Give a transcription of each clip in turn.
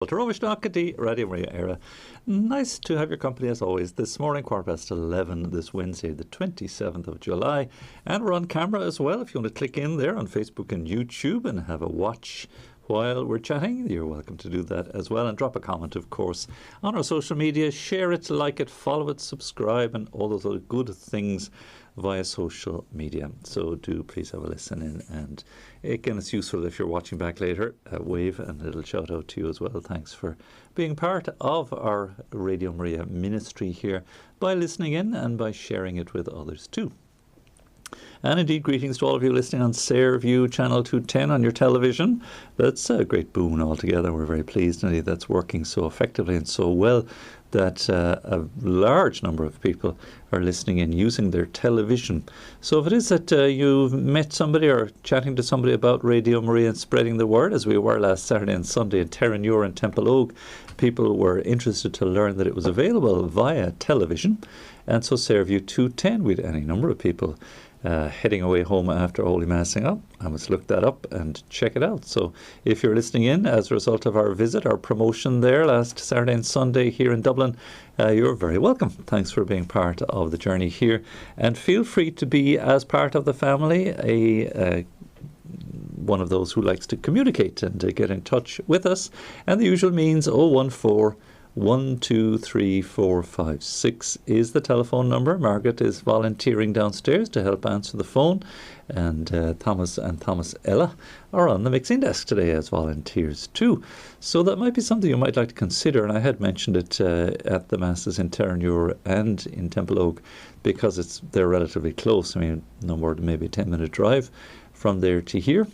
Rovish Radio Maria era. Nice to have your company as always this morning, 11:15 this Wednesday, the 27th of July. And we're on camera as well. If you want to click in there on Facebook and YouTube and have a watch while we're chatting, you're welcome to do that as well. And drop a comment, of course, on our social media. Share it, like it, follow it, subscribe, and all those other good things via social media. So do please have a listen in, and again, it's useful if you're watching back later. Wave and a little shout out to you as well. Thanks for being part of our Radio Maria ministry here by listening in and by sharing it with others too. And indeed, greetings to all of you listening on Sairview Channel 210 on your television. That's a great boon altogether. We're very pleased indeed that's working so effectively and so well that a large number of people are listening in using their television. So if it is that you've met somebody or chatting to somebody about Radio Maria and spreading the word, as we were last Saturday and Sunday in Terranure and Temple Oak, people were interested to learn that it was available via television. And so Sairview 210, we had any number of people heading away home after Holy Mass saying, oh, I must look that up and check it out. So if you're listening in as a result of our visit, our promotion there last Saturday and Sunday here in Dublin, you're very welcome. Thanks for being part of the journey here. And feel free to be, as part of the family, one of those who likes to communicate and to get in touch with us. And the usual means 014 123456 is the telephone number. Margaret is volunteering downstairs to help answer the phone, and Thomas and Thomas Ella are on the mixing desk today as volunteers too. So that might be something you might like to consider, and I had mentioned it at the Masses in Terranure and in Temple Oak because they're relatively close. I mean, no more than maybe a 10-minute drive from there to here.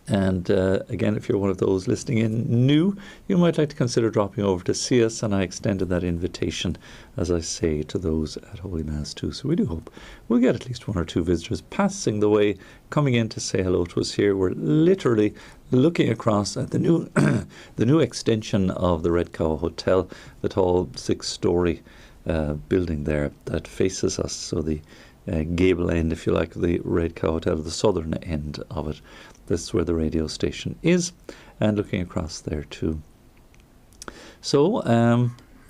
And again, if you're one of those listening in new, you might like to consider dropping over to see us, and I extended that invitation, as I say, to those at Holy Mass too. So we do hope we'll get at least one or two visitors passing the way, coming in to say hello to us here. We're literally looking across at the new the new extension of the Red Cow Hotel, the tall 6-storey building there that faces us. So the gable end, if you like, of the Red Cow Hotel, the southern end of it. This is where the radio station is, and looking across there too. So,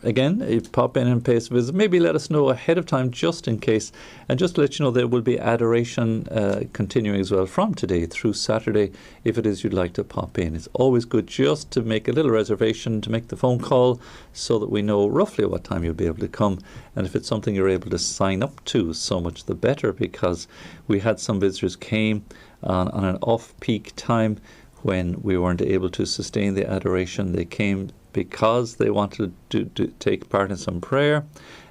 again, pop in and pay us a visit. Maybe let us know ahead of time, just in case. And just to let you know, there will be adoration continuing as well from today through Saturday, if it is you'd like to pop in. It's always good just to make a little reservation, to make the phone call, so that we know roughly what time you'll be able to come. And if it's something you're able to sign up to, so much the better, because we had some visitors came on an off-peak time when we weren't able to sustain the adoration. They came because they wanted to take part in some prayer,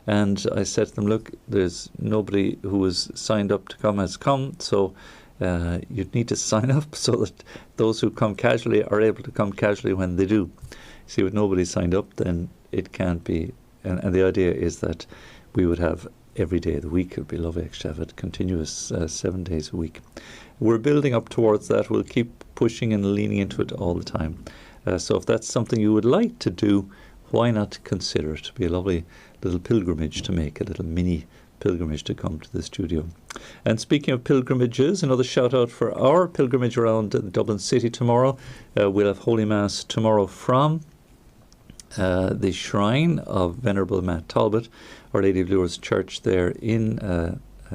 and I said to them, look, there's nobody who was signed up to come has come, so you'd need to sign up so that those who come casually are able to come casually when they do. See, with nobody signed up, then it can't be, and the idea is that we would have every day of the week. It would be lovely to have it continuous 7 days a week. We're building up towards that. We'll keep pushing and leaning into it all the time. So if that's something you would like to do, why not consider it? It'd be a lovely little pilgrimage to make, a little mini pilgrimage to come to the studio. And speaking of pilgrimages, another shout out for our pilgrimage around the Dublin city tomorrow. We'll have Holy Mass tomorrow from the shrine of Venerable Matt Talbot, Our Lady of Lourdes Church there in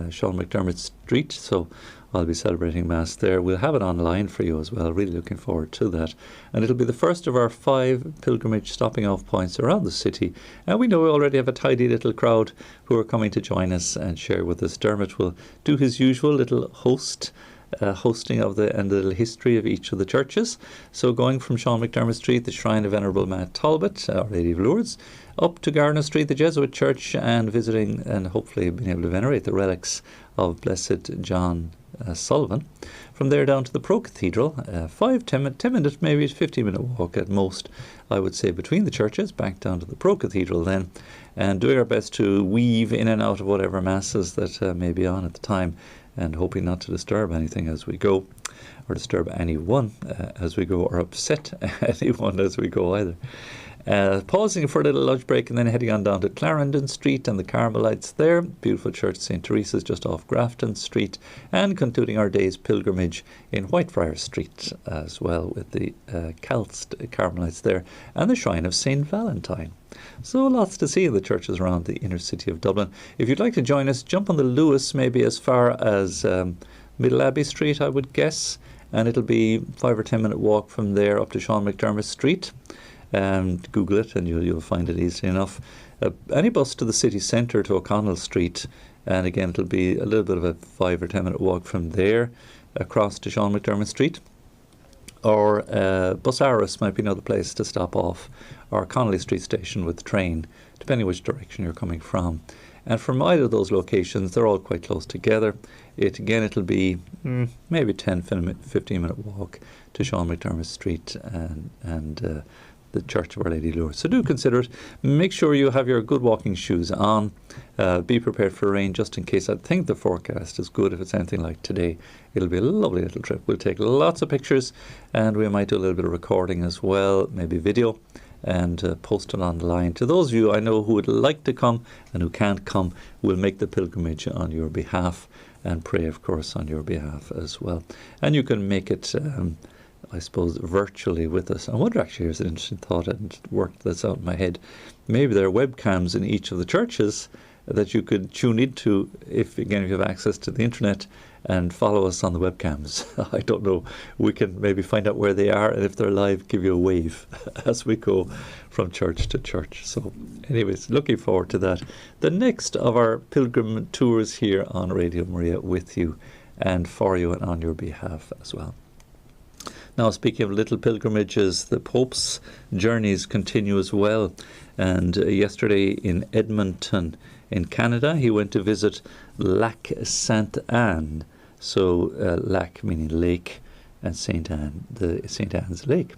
Sean McDermott Street. So I'll be celebrating Mass there. We'll have it online for you as well. Really looking forward to that. And it'll be the first of our 5 pilgrimage stopping off points around the city. And we know we already have a tidy little crowd who are coming to join us and share with us. Dermot will do his usual little hosting of the little history of each of the churches. So going from Sean McDermott Street, the shrine of Venerable Matt Talbot, Our Lady of Lourdes, up to Garner Street, the Jesuit Church, and visiting and hopefully being able to venerate the relics of Blessed John Sullivan. From there down to the Pro Cathedral, 10 minutes, maybe a 15-minute walk at most, I would say, between the churches, back down to the Pro Cathedral then, and doing our best to weave in and out of whatever masses that may be on at the time, and hoping not to disturb anything as we go, or disturb anyone as we go, or upset anyone as we go either. Pausing for a little lunch break and then heading on down to Clarendon Street and the Carmelites there. Beautiful church, St. Teresa's, just off Grafton Street. And concluding our day's pilgrimage in Whitefriars Street as well, with the Carmelites there and the Shrine of St. Valentine. So lots to see in the churches around the inner city of Dublin. If you'd like to join us, jump on the Lewis maybe as far as Middle Abbey Street, I would guess. And it'll be 5 or 10 minute walk from there up to Sean McDermott Street. Google it and you'll find it easily enough. Any bus to the city centre to O'Connell Street, and again it'll be a little bit of a 5 or 10 minute walk from there across to Sean McDermott Street. Or Busaris might be another place to stop off, or Connolly Street Station with the train, depending which direction you're coming from. And from either of those locations, they're all quite close together. It'll be maybe 10-15 minute walk to Sean McDermott Street and the Church of Our Lady Lourdes. So do consider it. Make sure you have your good walking shoes on. Be prepared for rain just in case. I think the forecast is good. If it's anything like today, it'll be a lovely little trip. We'll take lots of pictures and we might do a little bit of recording as well, maybe video, and post it online. To those of you I know who would like to come and who can't come, we'll make the pilgrimage on your behalf and pray, of course, on your behalf as well. And you can make it I suppose, virtually with us. I wonder, actually, here's an interesting thought, I hadn't worked this out in my head. Maybe there are webcams in each of the churches that you could tune into if you have access to the internet and follow us on the webcams. I don't know. We can maybe find out where they are, and if they're live, give you a wave as we go from church to church. So anyways, looking forward to that. The next of our pilgrim tours here on Radio Maria with you and for you and on your behalf as well. Now, speaking of little pilgrimages, the Pope's journeys continue as well. And yesterday in Edmonton, in Canada, he went to visit Lac Sainte Anne. So Lac meaning lake, and Sainte Anne, the St. Anne's Lake.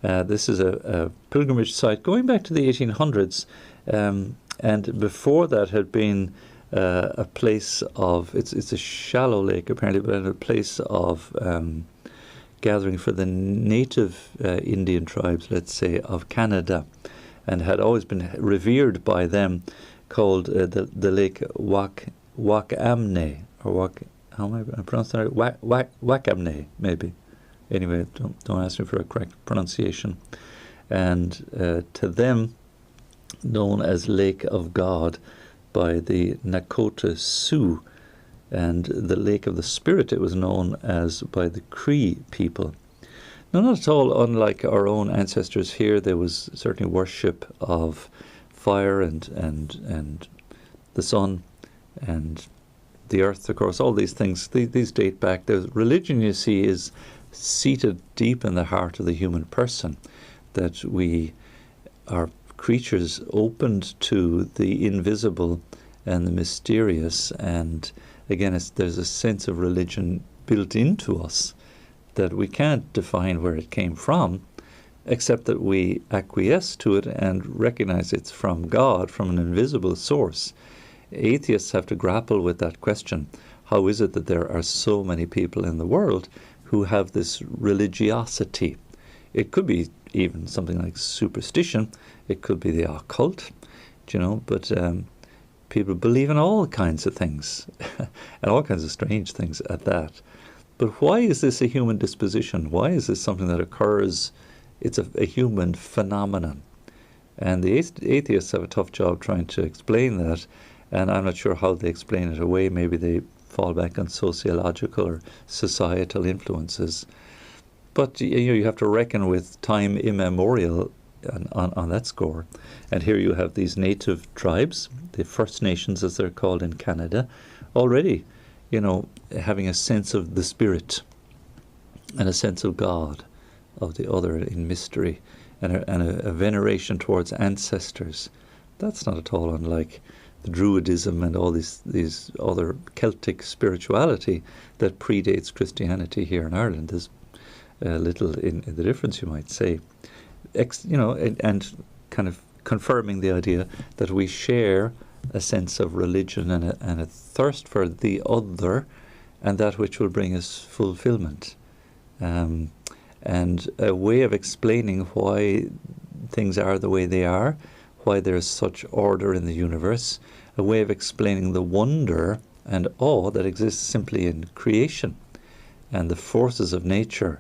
This is a pilgrimage site going back to the 1800s. And before that had been a place of, it's a shallow lake apparently, but a place of gathering for the native Indian tribes, let's say, of Canada, and had always been revered by them, called the lake Wakamne, or how am I pronouncing that? Wakamne, maybe. Anyway, don't ask me for a correct pronunciation. And to them, known as Lake of God by the Nakota Sioux, and the Lake of the Spirit, it was known as by the Cree people. Now, not at all unlike our own ancestors here. There was certainly worship of fire and the sun and the earth, of course. All these things, these date back. The religion, you see, is seated deep in the heart of the human person, that we are creatures opened to the invisible and the mysterious, and again, there's a sense of religion built into us that we can't define where it came from, except that we acquiesce to it and recognize it's from God, from an invisible source. Atheists have to grapple with that question. How is it that there are so many people in the world who have this religiosity? It could be even something like superstition. It could be the occult, but people believe in all kinds of things, and all kinds of strange things at that. But why is this a human disposition? Why is this something that occurs? It's a human phenomenon. And the atheists have a tough job trying to explain that, and I'm not sure how they explain it away. Maybe they fall back on sociological or societal influences. But you have to reckon with time immemorial on that score. And here you have these native tribes, the First Nations as they're called in Canada, already, having a sense of the spirit and a sense of God, of the other in mystery, and a veneration towards ancestors. That's not at all unlike the Druidism and all these other Celtic spirituality that predates Christianity here in Ireland. There's little in the difference, you might say. And kind of confirming the idea that we share a sense of religion and a thirst for the other and that which will bring us fulfillment. And a way of explaining why things are the way they are, why there's such order in the universe, a way of explaining the wonder and awe that exists simply in creation and the forces of nature.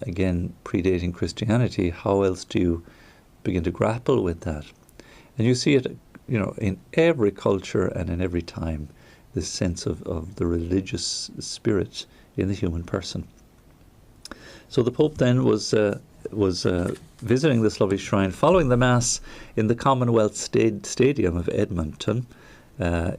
Again, predating Christianity, how else do you begin to grapple with that? And you see it, in every culture and in every time, this sense of the religious spirit in the human person. So the Pope then was visiting this lovely shrine, following the Mass in the Commonwealth Stadium of Edmonton.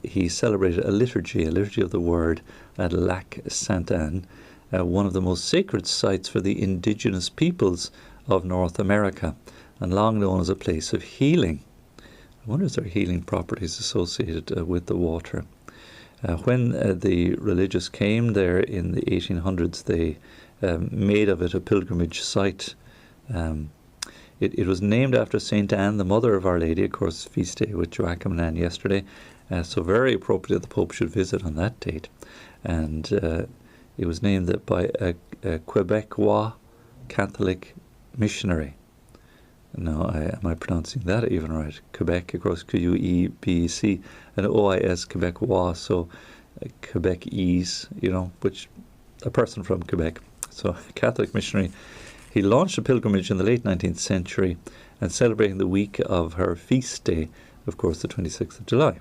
He celebrated a liturgy of the Word at Lac Sainte-Anne, one of the most sacred sites for the indigenous peoples of North America, and long known as a place of healing. I wonder if there are healing properties associated with the water. When the religious came there in the 1800s, they made of it a pilgrimage site. It was named after Saint Anne, the mother of Our Lady, of course, feast day with Joachim and Anne yesterday, so very appropriate that the Pope should visit on that date. And it was named by a Quebecois Catholic missionary. Now, am I pronouncing that even right? Quebec, of course, Q-U-E-B-E-C, and O-I-S, Quebecois, so Quebecese, which a person from Quebec. So, a Catholic missionary. He launched a pilgrimage in the late 19th century and celebrating the week of her feast day, of course, the 26th of July.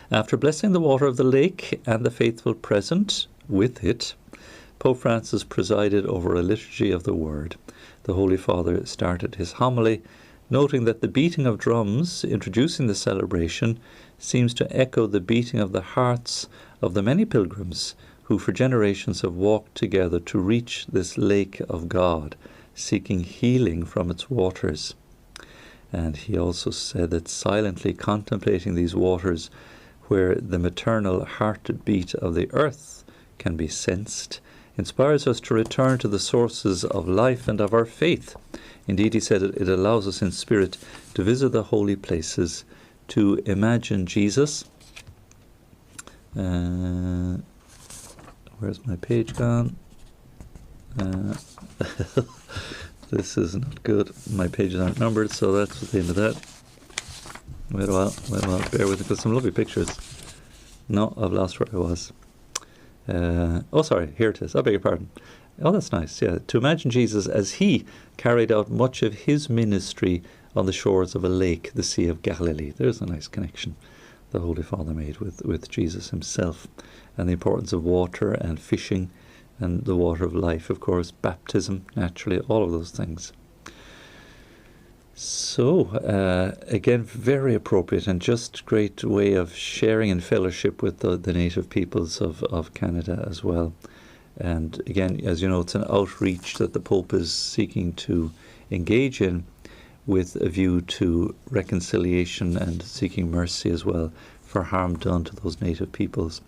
After blessing the water of the lake and the faithful present with it, Pope Francis presided over a liturgy of the Word. The Holy Father started his homily, noting that the beating of drums introducing the celebration seems to echo the beating of the hearts of the many pilgrims who for generations have walked together to reach this lake of God, seeking healing from its waters. And he also said that silently contemplating these waters, where the maternal heartbeat of the earth can be sensed, inspires us to return to the sources of life and of our faith. Indeed, he said it allows us in spirit to visit the holy places, to imagine Jesus. Where's my page gone? This is not good. My pages aren't numbered, so that's the end of that. Wait a while, bear with it, because some lovely pictures. No, I've lost where I was. Sorry, here it is. I beg your pardon. Oh, that's nice, yeah. To imagine Jesus as he carried out much of his ministry on the shores of a lake, the Sea of Galilee. There's a nice connection the Holy Father made with Jesus himself, and the importance of water and fishing and the water of life, of course, baptism, naturally, all of those things. So, again, very appropriate and just great way of sharing in fellowship with the native peoples of Canada as well. And again, as you know, it's an outreach that the Pope is seeking to engage in with a view to reconciliation and seeking mercy as well for harm done to those native peoples.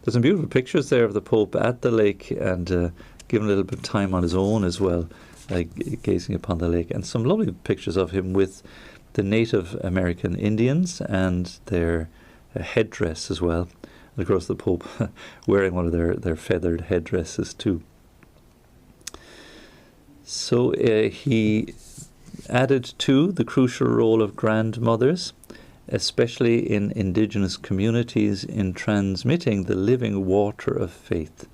There's some beautiful pictures there of the Pope at the lake and given a little bit of time on his own as well, gazing upon the lake, and some lovely pictures of him with the Native American Indians and their headdress as well. And of course the Pope wearing one of their feathered headdresses too. So he added to the crucial role of grandmothers, especially in indigenous communities, in transmitting the living water of faith.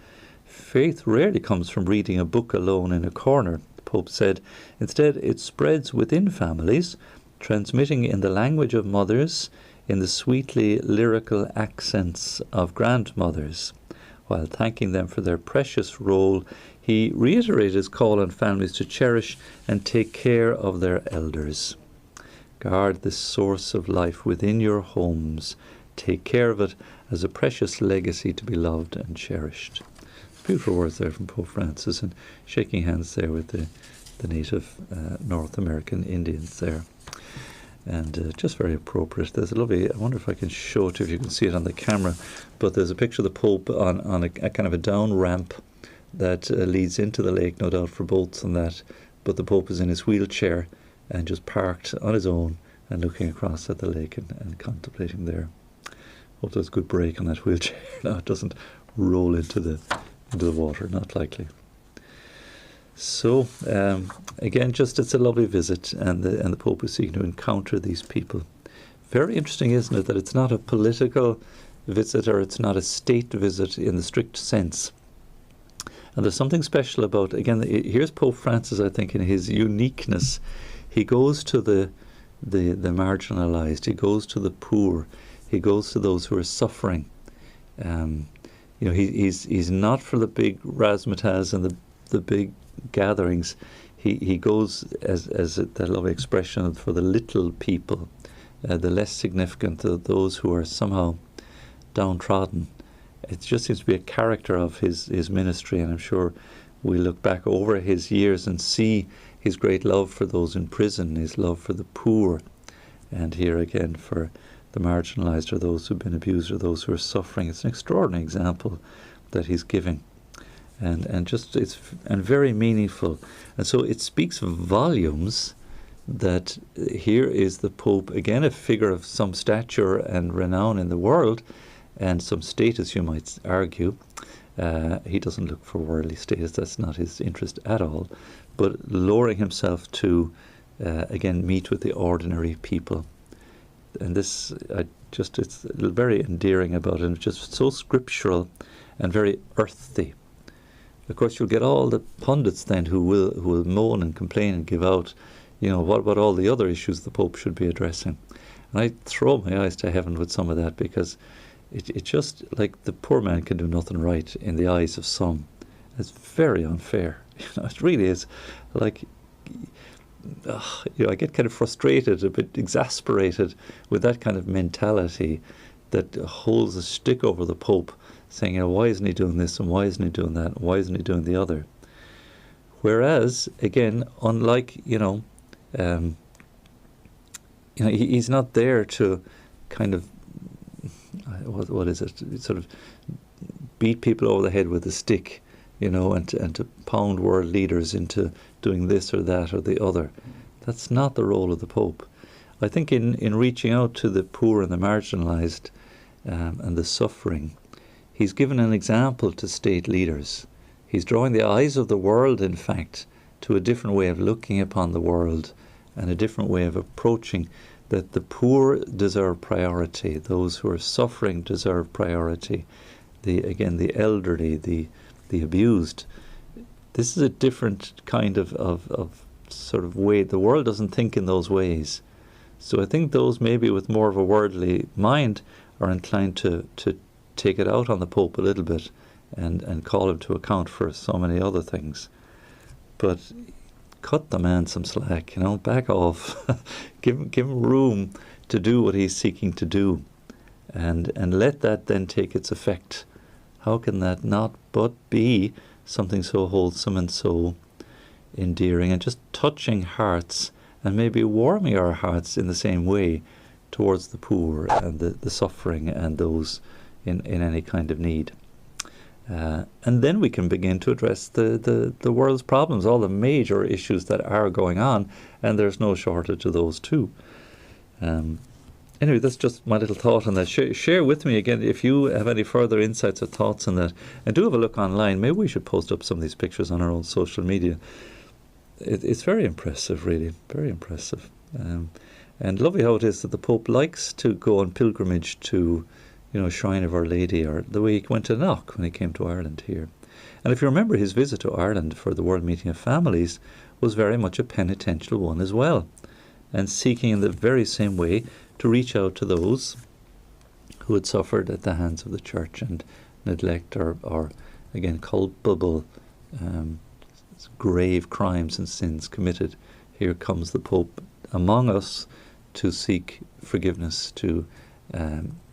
Faith rarely comes from reading a book alone in a corner, the Pope said. Instead, it spreads within families, transmitting in the language of mothers, in the sweetly lyrical accents of grandmothers. While thanking them for their precious role, he reiterated his call on families to cherish and take care of their elders. Guard this source of life within your homes. Take care of it as a precious legacy to be loved and cherished. Beautiful words there from Pope Francis, and shaking hands there with the native North American Indians there. And just very appropriate. There's a lovely, I wonder if I can show it if you can see it on the camera, but there's a picture of the Pope on a kind of a down ramp that leads into the lake, no doubt for boats and that, but the Pope is in his wheelchair and just parked on his own and looking across at the lake and contemplating there. Hope there's a good break on that wheelchair. No, it doesn't roll into the water, not likely. So again, just it's a lovely visit, and the Pope is seeking to encounter these people. Very interesting, isn't it, that it's not a political visit, or it's not a state visit in the strict sense. And there's something special about, again, here's Pope Francis, I think, in his uniqueness. He goes to the marginalised, he goes to the poor, he goes to those who are suffering. He's not for the big razzmatazz and the big gatherings. He goes, as that lovely expression, for the little people, the less significant, those who are somehow downtrodden. It just seems to be a character of his ministry, and I'm sure we look back over his years and see his great love for those in prison, his love for the poor, and here again for the marginalised, or those who've been abused, or those who are suffering. It's an extraordinary example that he's giving, and very meaningful. And so it speaks volumes that here is the Pope, again a figure of some stature and renown in the world, and some status, you might argue. He doesn't look for worldly status, that's not his interest at all, but lowering himself to again meet with the ordinary people. And this, it's very endearing about it, and just so scriptural and very earthy. Of course, you'll get all the pundits then who will moan and complain and give out, what about all the other issues the Pope should be addressing. And I throw my eyes to heaven with some of that, because it just, like, the poor man can do nothing right in the eyes of some. It's very unfair. It really is. Like, I get kind of frustrated, a bit exasperated with that kind of mentality that holds a stick over the Pope, saying, why isn't he doing this, and why isn't he doing that, and why isn't he doing the other? Whereas, again, unlike, he's not there to kind of, what is it, sort of beat people over the head with a stick, and to pound world leaders into doing this or that or the other. That's not the role of the Pope. I think in reaching out to the poor and the marginalised and the suffering, he's given an example to state leaders. He's drawing the eyes of the world, in fact, to a different way of looking upon the world and a different way of approaching, that the poor deserve priority, those who are suffering deserve priority, the elderly, the abused. This is a different kind of sort of way. The world doesn't think in those ways. So I think those maybe with more of a worldly mind are inclined to take it out on the Pope a little bit and call him to account for so many other things. But cut the man some slack, back off. give him room to do what he's seeking to do, and let that then take its effect. How can that not but be something so wholesome and so endearing, and just touching hearts, and maybe warming our hearts in the same way towards the poor and the suffering and those in any kind of need. And then we can begin to address the world's problems, all the major issues that are going on, and there's no shortage of those too. Anyway, that's just my little thought on that. Share with me again if you have any further insights or thoughts on that. And do have a look online. Maybe we should post up some of these pictures on our own social media. It's very impressive, really, very impressive. And lovely how it is that the Pope likes to go on pilgrimage to, Shrine of Our Lady, or the way he went to Knock when he came to Ireland here. And if you remember, his visit to Ireland for the World Meeting of Families was very much a penitential one as well, and seeking in the very same way to reach out to those who had suffered at the hands of the Church and neglect or again, culpable, grave crimes and sins committed. Here comes the Pope among us to seek forgiveness, to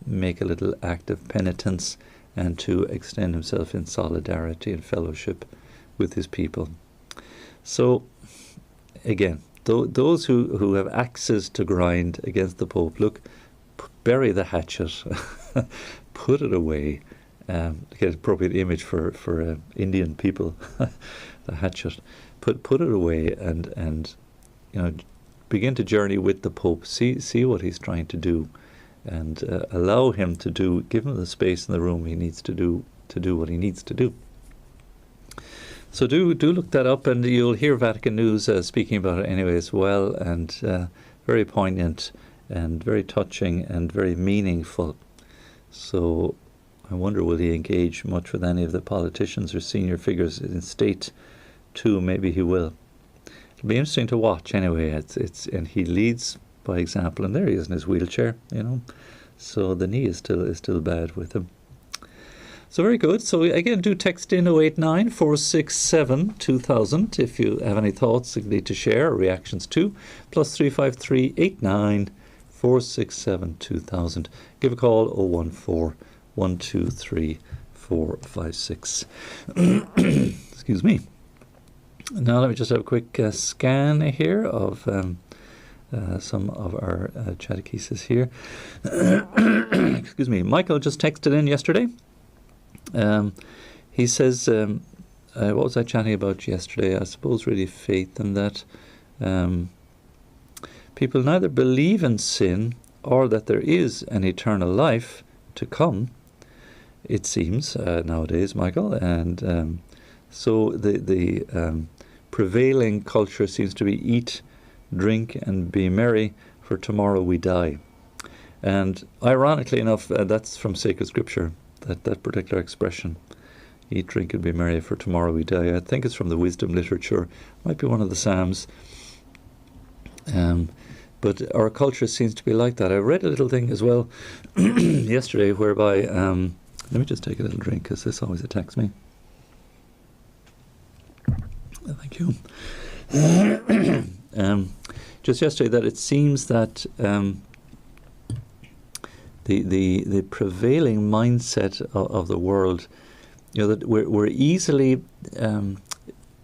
make a little act of penitence, and to extend himself in solidarity and fellowship with his people. So, again, those who have axes to grind against the Pope, look, bury the hatchet, put it away. Get an appropriate image for Indian people, the hatchet. Put it away and begin to journey with the Pope. See what he's trying to do, and allow him to do. Give him the space in the room he needs to do what he needs to do. So do look that up, and you'll hear Vatican News speaking about it anyway as well, and very poignant and very touching and very meaningful. So I wonder, will he engage much with any of the politicians or senior figures in state too? Maybe he will. It'll be interesting to watch anyway. And he leads by example, and there he is in his wheelchair, So the knee is still bad with him. So very good. So again, do text in 089 467 2000 if you have any thoughts you need to share or reactions to. Plus 353 89 467 2000. Give a call 014 123 456. Excuse me. Now let me just have a quick scan here of some of our Chatechesis here. Excuse me. Michael just texted in yesterday. He says, what was I chatting about yesterday? I suppose really faith, and that people neither believe in sin or that there is an eternal life to come, it seems, nowadays, Michael. And so the prevailing culture seems to be eat, drink and be merry, for tomorrow we die. And ironically enough, that's from sacred scripture, that particular expression, eat, drink and be merry, for tomorrow we die. I think it's from the wisdom literature, might be one of the Psalms. But our culture seems to be like that. I read a little thing as well yesterday whereby, let me just take a little drink because this always attacks me. Thank you. Just yesterday, that it seems that the prevailing mindset of the world, that we're easily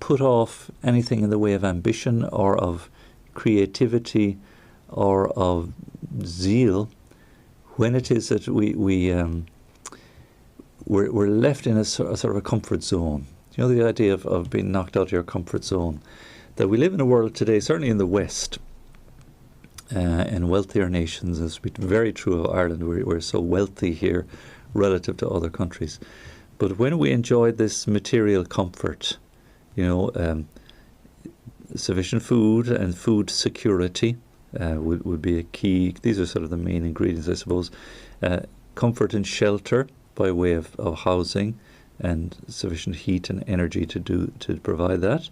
put off anything in the way of ambition or of creativity or of zeal when it is that we're left in a sort of a comfort zone. The idea of being knocked out of your comfort zone. That we live in a world today, certainly in the West, in wealthier nations, as it's very true of Ireland. We're so wealthy here relative to other countries. But when we enjoy this material comfort, sufficient food and food security would be a key. These are sort of the main ingredients, I suppose. Comfort and shelter by way of housing, and sufficient heat and energy to provide that.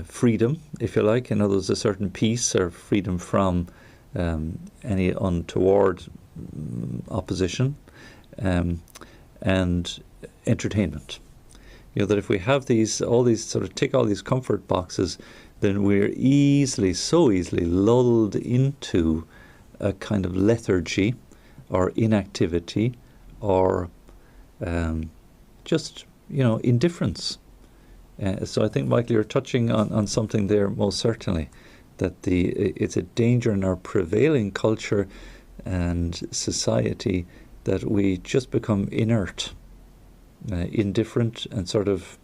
Freedom, if you like, there's a certain peace or freedom from any untoward opposition, and entertainment. That if we have all these sort of tick all these comfort boxes, then we're so easily lulled into a kind of lethargy or inactivity or just indifference. So I think, Michael, you're touching on something there most certainly, that it's a danger in our prevailing culture and society that we just become inert, indifferent, and sort of,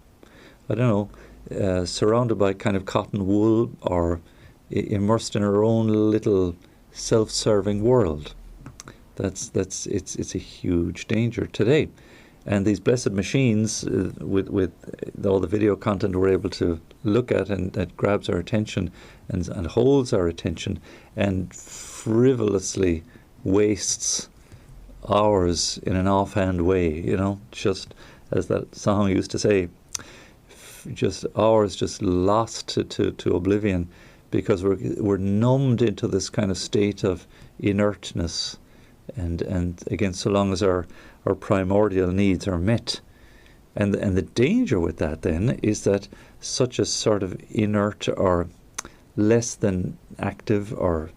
surrounded by kind of cotton wool or immersed in our own little self-serving world. It's a huge danger today. And these blessed machines, with all the video content we're able to look at, and that grabs our attention and holds our attention and frivolously wastes hours in an offhand way, just as that song used to say, just hours just lost to oblivion, because we're numbed into this kind of state of inertness. And again, so long as our primordial needs are met. And the danger with that then is that such a sort of inert or less than active or,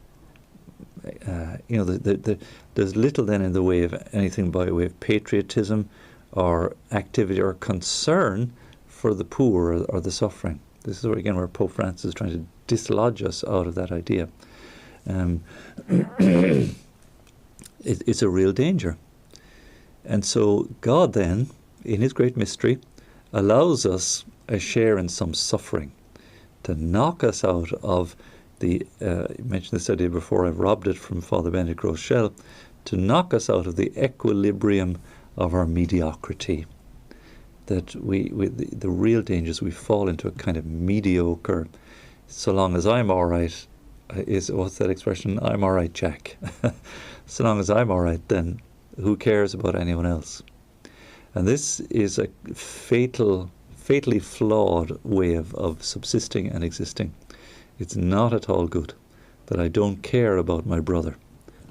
there's little then in the way of anything by way of patriotism or activity or concern for the poor or the suffering. This is where Pope Francis is trying to dislodge us out of that idea. It's a real danger. And so God then, in his great mystery, allows us a share in some suffering to knock us out of you mentioned this idea before, I've robbed it from Father Benedict Rochelle, to knock us out of the equilibrium of our mediocrity. that the real danger is we fall into a kind of mediocre, so long as I'm all right, what's that expression? I'm all right, Jack. So long as I'm all right, then who cares about anyone else? And this is a fatally flawed way of subsisting and existing. It's not at all good that I don't care about my brother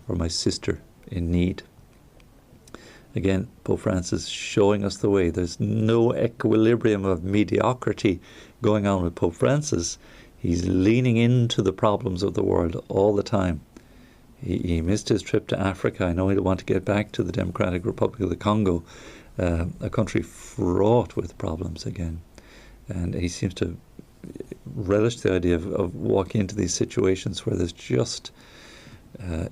or my sister in need. Again, Pope Francis showing us the way. There's no equilibrium of mediocrity going on with Pope Francis. He's leaning into the problems of the world all the time. He missed his trip to Africa. I know he'll want to get back to the Democratic Republic of the Congo, a country fraught with problems again. And he seems to relish the idea of walking into these situations where there's just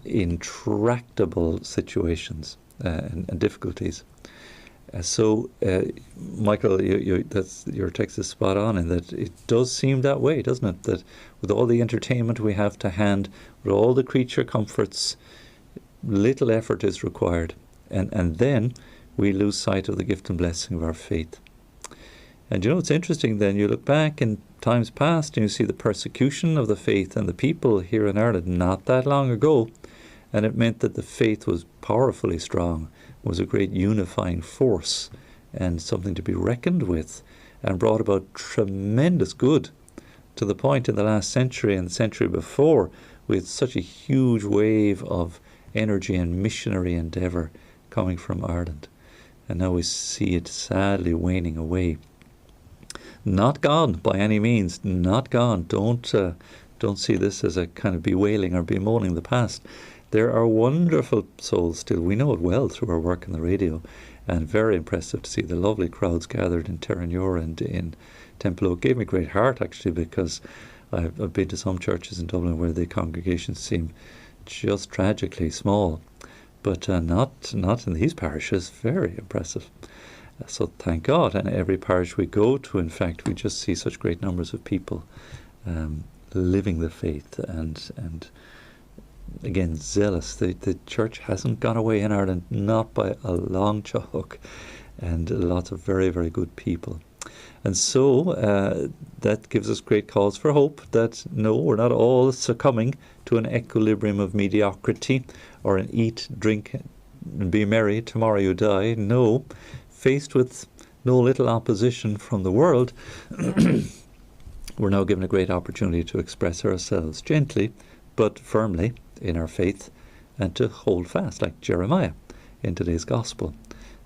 intractable situations and difficulties. So, Michael, your text is spot on in that it does seem that way, doesn't it? That with all the entertainment we have to hand, with all the creature comforts, little effort is required. And then we lose sight of the gift and blessing of our faith. And it's interesting then, you look back in times past and you see the persecution of the faith and the people here in Ireland not that long ago, and it meant that the faith was powerfully strong, was a great unifying force and something to be reckoned with, and brought about tremendous good, to the point in the last century and the century before, with such a huge wave of energy and missionary endeavour coming from Ireland. And now we see it sadly waning away. Not gone by any means, not gone. Don't see this as a kind of bewailing or bemoaning the past. There are wonderful souls still. We know it well through our work in the radio, and very impressive to see the lovely crowds gathered in Terranure and in Templeogue. It gave me great heart, actually, because I've been to some churches in Dublin where the congregations seem just tragically small, but not in these parishes. Very impressive. So thank God. And every parish we go to, in fact, we just see such great numbers of people living the faith and again, zealous. The church hasn't gone away in Ireland, not by a long chalk, and lots of very, very good people. And so that gives us great cause for hope that no, we're not all succumbing to an equilibrium of mediocrity or an eat, drink and be merry, tomorrow you die. No, faced with no little opposition from the world, we're now given a great opportunity to express ourselves gently but firmly in our faith, and to hold fast, like Jeremiah in today's gospel.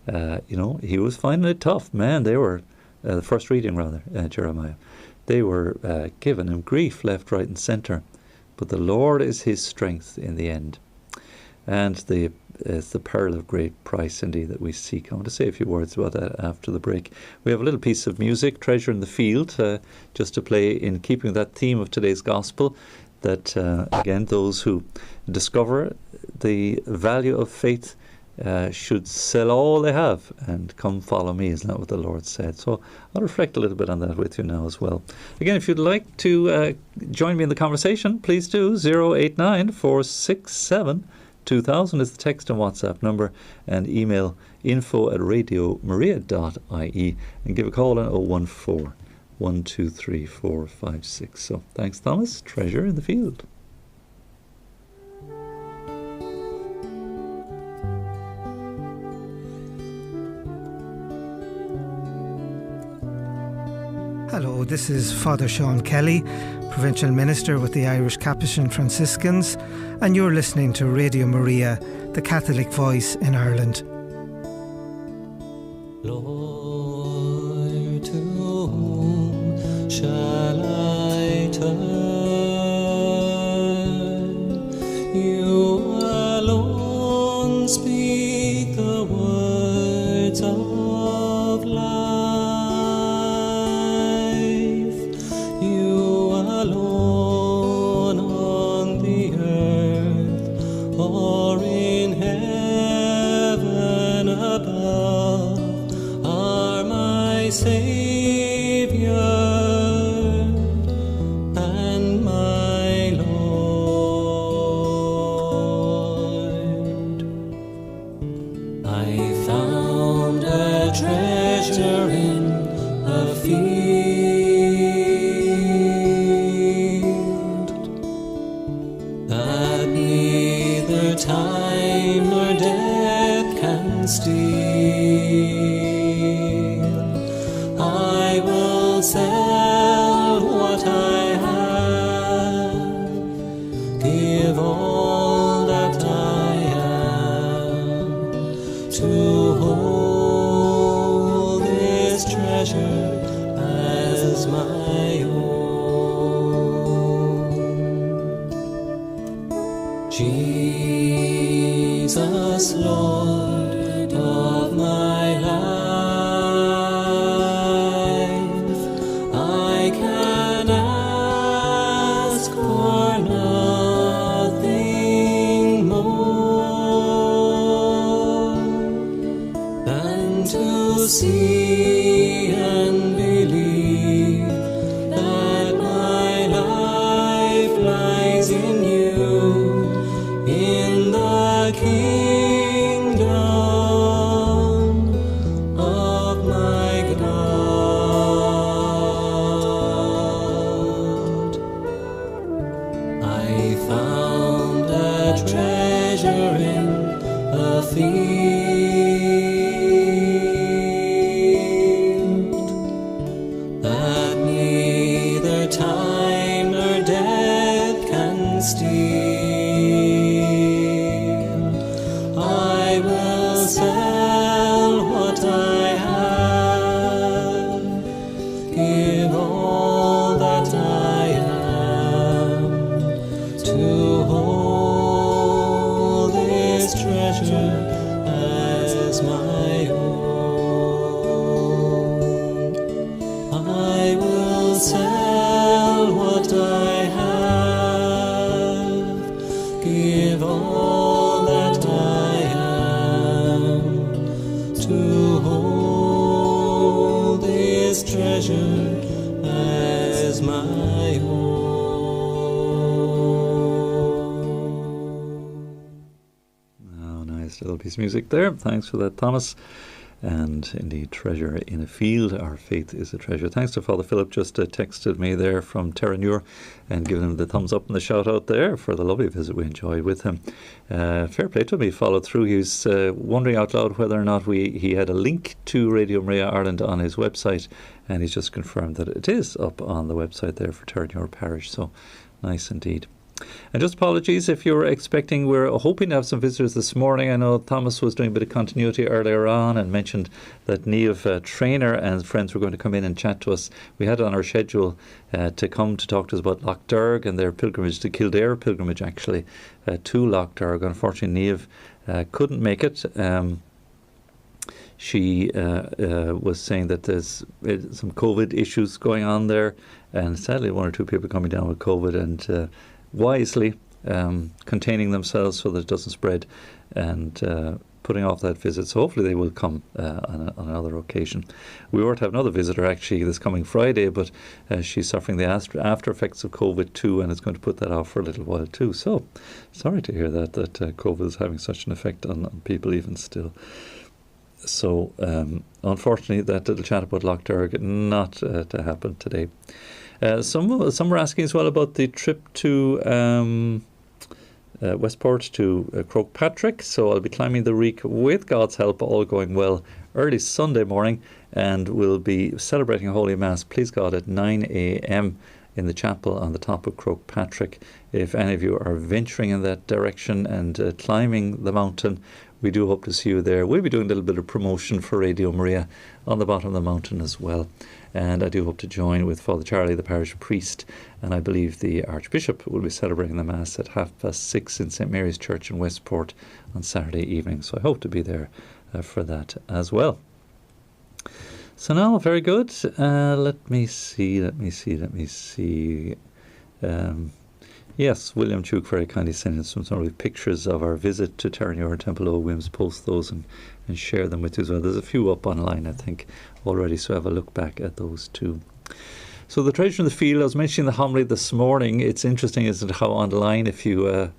He was finding it tough. Man, they were, the first reading rather, Jeremiah, they were giving him grief left, right and centre. But the Lord is his strength in the end. And it's the pearl of great price indeed that we seek. I want to say a few words about that after the break. We have a little piece of music, Treasure in the Field, just to play in keeping with that theme of today's gospel, that again, those who discover the value of faith should sell all they have and come follow me. Isn't that what the Lord said? So I'll reflect a little bit on that with you now as well. Again, if you'd like to join me in the conversation, please do. 089 467 2000 is the text and WhatsApp number, and email info@radiomaria.ie, and give a call on 014 123 456. So thanks, Thomas. Treasure in the Field. Hello, this is Father Sean Kelly, Provincial Minister with the Irish Capuchin Franciscans, and you're listening to Radio Maria, the Catholic voice in Ireland. Lord, to whom shall I turn? You alone speak the words of life. You alone on the earth or in heaven above steal. I will sell what I have, give all that I am, to hold this treasure as my own. Jesus, Lord of my life, I can ask for nothing more than to see and believe that my life lies in you, in the kingdom of my God. I found a treasure in a field that neither time nor death can steal. I will sell what I have, give all that I am, to hold this treasure as my own. I will sell what I have, give all that I am, to hold this treasure as my own. Oh, nice little piece of music there. Thanks for that, Thomas. And indeed, treasure in a field. Our faith is a treasure. Thanks to Father Philip, just texted me there from Terranure and given him the thumbs up and the shout out there for the lovely visit we enjoyed with him. Fair play to him. He followed through. He was wondering out loud whether or not he had a link to Radio Maria Ireland on his website, and he's just confirmed that it is up on the website there for Terranure Parish. So nice indeed. And just apologies if you were expecting, we're hoping to have some visitors this morning. I know Thomas was doing a bit of continuity earlier on and mentioned that Niamh Trainer and friends were going to come in and chat to us. We had on our schedule to come to talk to us about Loch Derg and their pilgrimage, the Kildare pilgrimage actually, to Loch Derg. Unfortunately, Niamh couldn't make it. She was saying that there's some COVID issues going on there, and sadly one or two people coming down with COVID, and wisely containing themselves so that it doesn't spread, and putting off that visit. So hopefully they will come on another occasion. We were to have another visitor actually this coming Friday, but she's suffering the after effects of COVID too, and is going to put that off for a little while too. So sorry to hear that COVID is having such an effect on people even still. So unfortunately that little chat about Loch Derg not to happen today. Some were asking as well about the trip to Westport to Croagh Patrick. So I'll be climbing the Reek with God's help, all going well, early Sunday morning, and we'll be celebrating a Holy Mass, please God, at 9 a.m. in the chapel on the top of Croagh Patrick. If any of you are venturing in that direction and climbing the mountain, we do hope to see you there. We'll be doing a little bit of promotion for Radio Maria on the bottom of the mountain as well. And I do hope to join with Father Charlie, the parish priest, and I believe the Archbishop will be celebrating the Mass at 6:30 in St Mary's Church in Westport on Saturday evening. So I hope to be there for that as well. So now, very good. Let me see. Yes, William Tuke very kindly sent in some sort of pictures of our visit to Terranure and Temple O' Williams. Post those and share them with you as well. There's a few up online, I think, already, so have a look back at those too. So the treasure in the field, I was mentioning the homily this morning. It's interesting, isn't it, how online, if you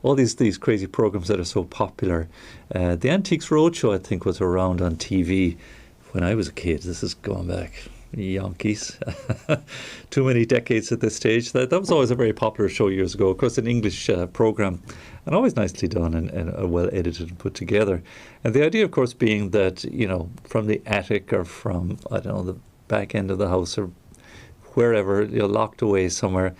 all these crazy programs that are so popular. The Antiques Roadshow, I think, was around on TV when I was a kid. This is going back Yankees. Too many decades at this stage. That was always a very popular show years ago. Of course, an English program, and always nicely done and well edited and put together. And the idea, of course, being that, from the attic or from, I don't know, the back end of the house or wherever, locked away somewhere,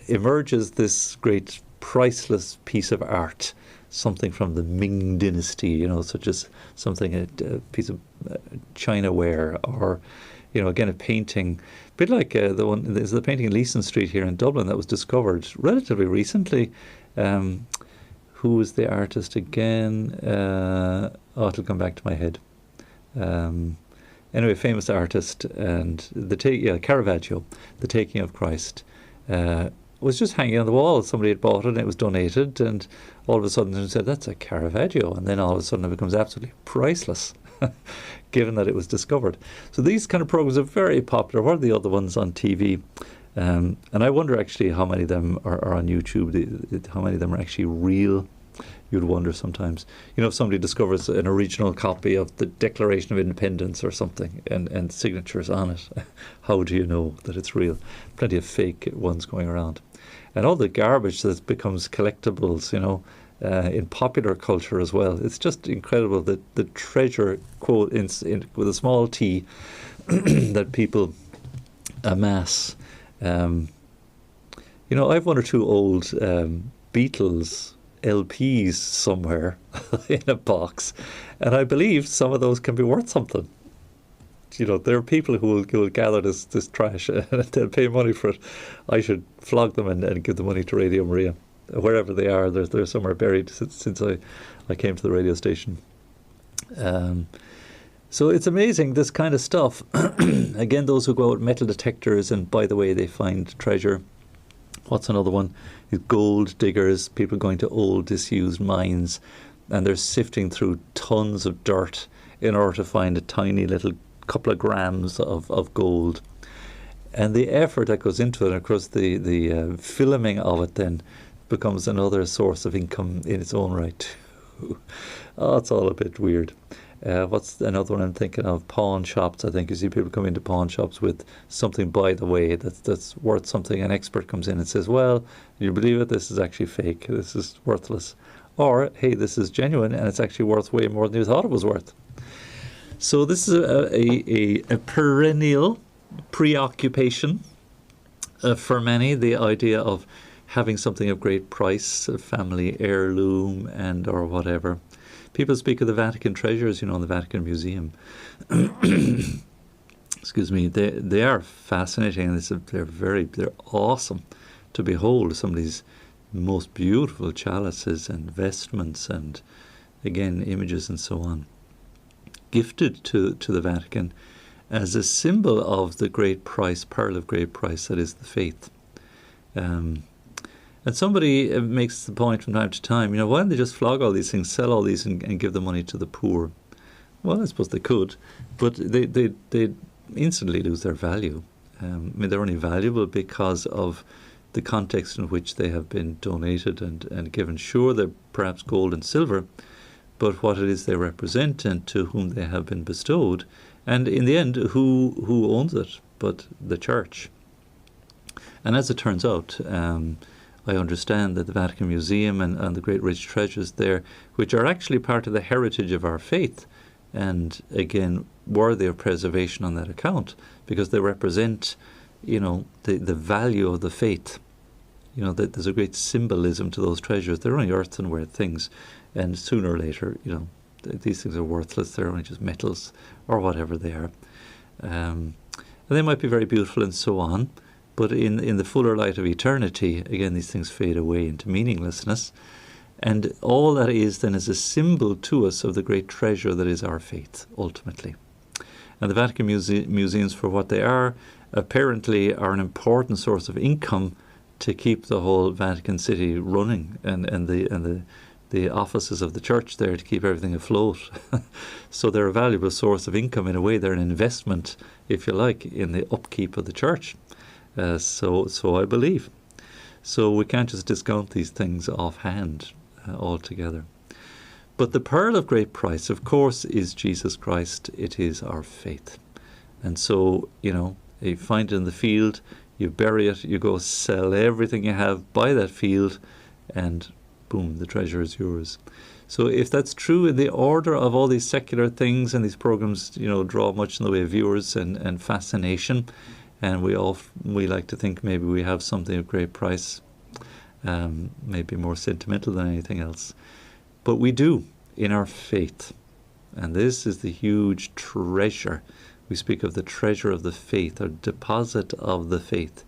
emerges this great priceless piece of art, something from the Ming dynasty, such as something, a piece of chinaware, or, again, a painting, a bit like there's the painting in Leeson Street here in Dublin that was discovered relatively recently. Who was the artist again? It'll come back to my head. Anyway, famous artist, and Caravaggio, The Taking of Christ, was just hanging on the wall. Somebody had bought it and it was donated, and all of a sudden they said, that's a Caravaggio, and then all of a sudden it becomes absolutely priceless, given that it was discovered. So these kind of programs are very popular. What are the other ones on TV? And I wonder actually how many of them are on YouTube, how many of them are actually real. You'd wonder sometimes. If somebody discovers an original copy of the Declaration of Independence or something and signatures on it, how do you know that it's real? Plenty of fake ones going around. And all the garbage that becomes collectibles, in popular culture as well. It's just incredible that the treasure, quote, with a small t, that people amass. I've one or two old Beatles LPs somewhere in a box, and I believe some of those can be worth something. There are people who will gather this trash and they'll pay money for it. I should flog them and give the money to Radio Maria, wherever they are. They're somewhere buried since I came to the radio station. So it's amazing, this kind of stuff. Again, those who go out with metal detectors and, by the way, they find treasure. What's another one? Gold diggers, people going to old disused mines, and they're sifting through tons of dirt in order to find a tiny little couple of grams of gold. And the effort that goes into it, and of course the filming of it then becomes another source of income in its own right too. Oh, it's all a bit weird. What's another one I'm thinking of? Pawn shops. I think you see people come into pawn shops with something, by the way, that's worth something. An expert comes in and says, well, you believe it? This is actually fake. This is worthless. Or, hey, this is genuine and it's actually worth way more than you thought it was worth. So this is a perennial preoccupation for many, the idea of having something of great price, a family heirloom and or whatever. People speak of the Vatican treasures, in the Vatican Museum. Excuse me. They are fascinating, and they're awesome to behold. Some of these most beautiful chalices and vestments, and again images and so on, gifted to the Vatican as a symbol of the great price, pearl of great price that is the faith. And somebody makes the point from time to time, why don't they just flog all these things, sell all these and give the money to the poor? Well, I suppose they could, but they instantly lose their value. They're only valuable because of the context in which they have been donated and given. Sure, they're perhaps gold and silver, but what it is they represent and to whom they have been bestowed, and in the end, who owns it but the Church? And as it turns out, I understand that the Vatican Museum and the great rich treasures there, which are actually part of the heritage of our faith, and again worthy of preservation on that account, because they represent, the value of the faith. That there's a great symbolism to those treasures. They're only earthenware things, and sooner or later, these things are worthless. They're only just metals or whatever they are. And they might be very beautiful and so on. But in the fuller light of eternity, again, these things fade away into meaninglessness. And all that is then is a symbol to us of the great treasure that is our faith, ultimately. And the Vatican museums, for what they are, apparently are an important source of income to keep the whole Vatican City running, and the offices of the Church there to keep everything afloat. So they're a valuable source of income in a way. They're an investment, if you like, in the upkeep of the Church. So I believe. So we can't just discount these things offhand altogether. But the pearl of great price, of course, is Jesus Christ. It is our faith. And so, you find it in the field, you bury it, you go sell everything you have, buy that field, and boom, the treasure is yours. So if that's true in the order of all these secular things, and these programs, draw much in the way of viewers and fascination, and we like to think maybe we have something of great price, maybe more sentimental than anything else. But we do in our faith. And this is the huge treasure. We speak of the treasure of the faith, or deposit of the faith.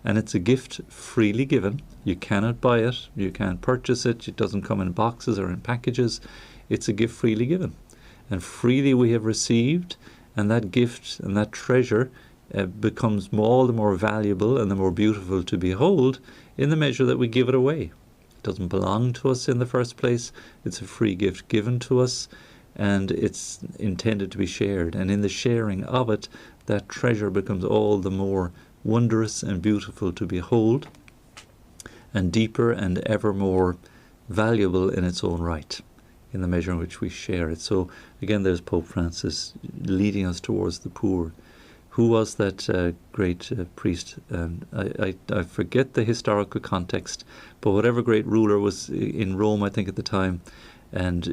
And it's a gift freely given. You cannot buy it. You can't purchase it. It doesn't come in boxes or in packages. It's a gift freely given. And freely we have received. And that gift and that treasure becomes all the more valuable and the more beautiful to behold in the measure that we give it away. It doesn't belong to us in the first place. It's a free gift given to us, and it's intended to be shared. And in the sharing of it, that treasure becomes all the more wondrous and beautiful to behold, and deeper and ever more valuable in its own right, in the measure in which we share it. So again, there's Pope Francis leading us towards the poor. Who was that great priest? I forget the historical context, but whatever great ruler was in Rome, I think at the time, and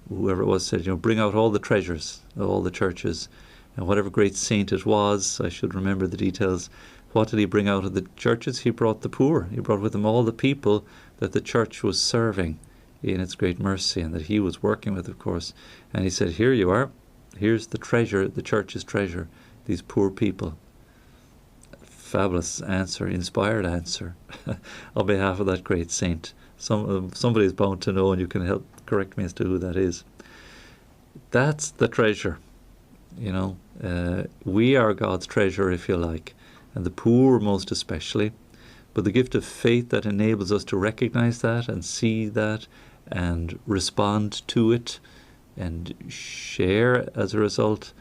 whoever it was said, bring out all the treasures of all the churches. And whatever great saint it was, I should remember the details, what did he bring out of the churches? He brought the poor. He brought with him all the people that the church was serving in its great mercy, and that he was working with, of course. And he said, here you are. Here's the treasure, the church's treasure. These poor people. Fabulous answer, inspired answer on behalf of that great saint. Somebody is bound to know, and you can help correct me as to who that is. That's the treasure. We are God's treasure, if you like, and the poor most especially. But the gift of faith that enables us to recognize that and see that and respond to it and share as a result.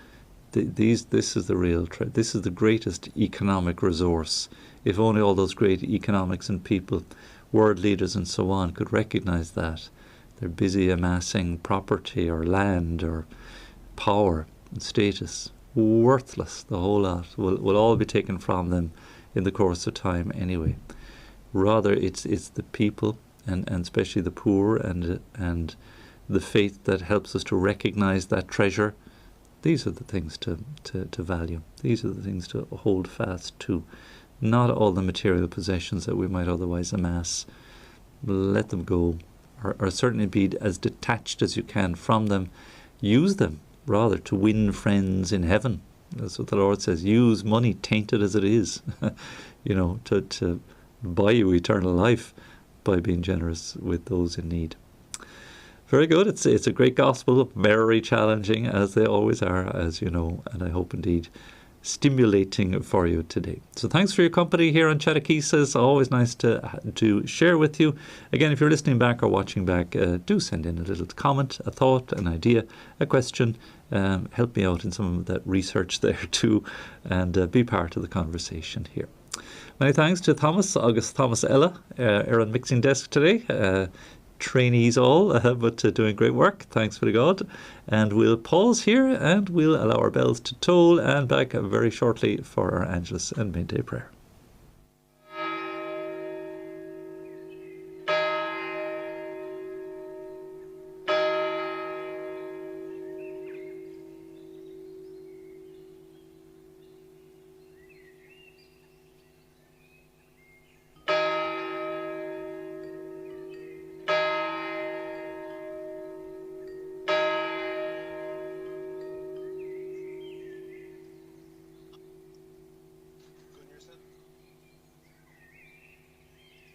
This is the real this is the greatest economic resource. If only all those great economics and people, world leaders and so on, could recognize that. They're busy amassing property or land or power and status. Worthless, the whole lot. Will all be taken from them in the course of time anyway. Rather, it's the people and especially the poor and the faith that helps us to recognize that treasure. These are the things to value. These are the things to hold fast to. Not all the material possessions that we might otherwise amass. Let them go, or certainly be as detached as you can from them. Use them, rather, to win friends in heaven. That's what the Lord says. Use money, tainted as it is, to buy you eternal life by being generous with those in need. Very good. It's a great gospel, very challenging, as they always are, as you know, and I hope indeed stimulating for you today. So thanks for your company here on Chatechesis. Always nice to share with you. Again, if you're listening back or watching back, do send in a little comment, a thought, an idea, a question. Help me out in some of that research there too, and be part of the conversation here. Many thanks to August Thomas Ella, our on mixing desk today. Trainees all, but doing great work. Thanks be to God. And we'll pause here and we'll allow our bells to toll and back very shortly for our Angelus and Midday Prayer.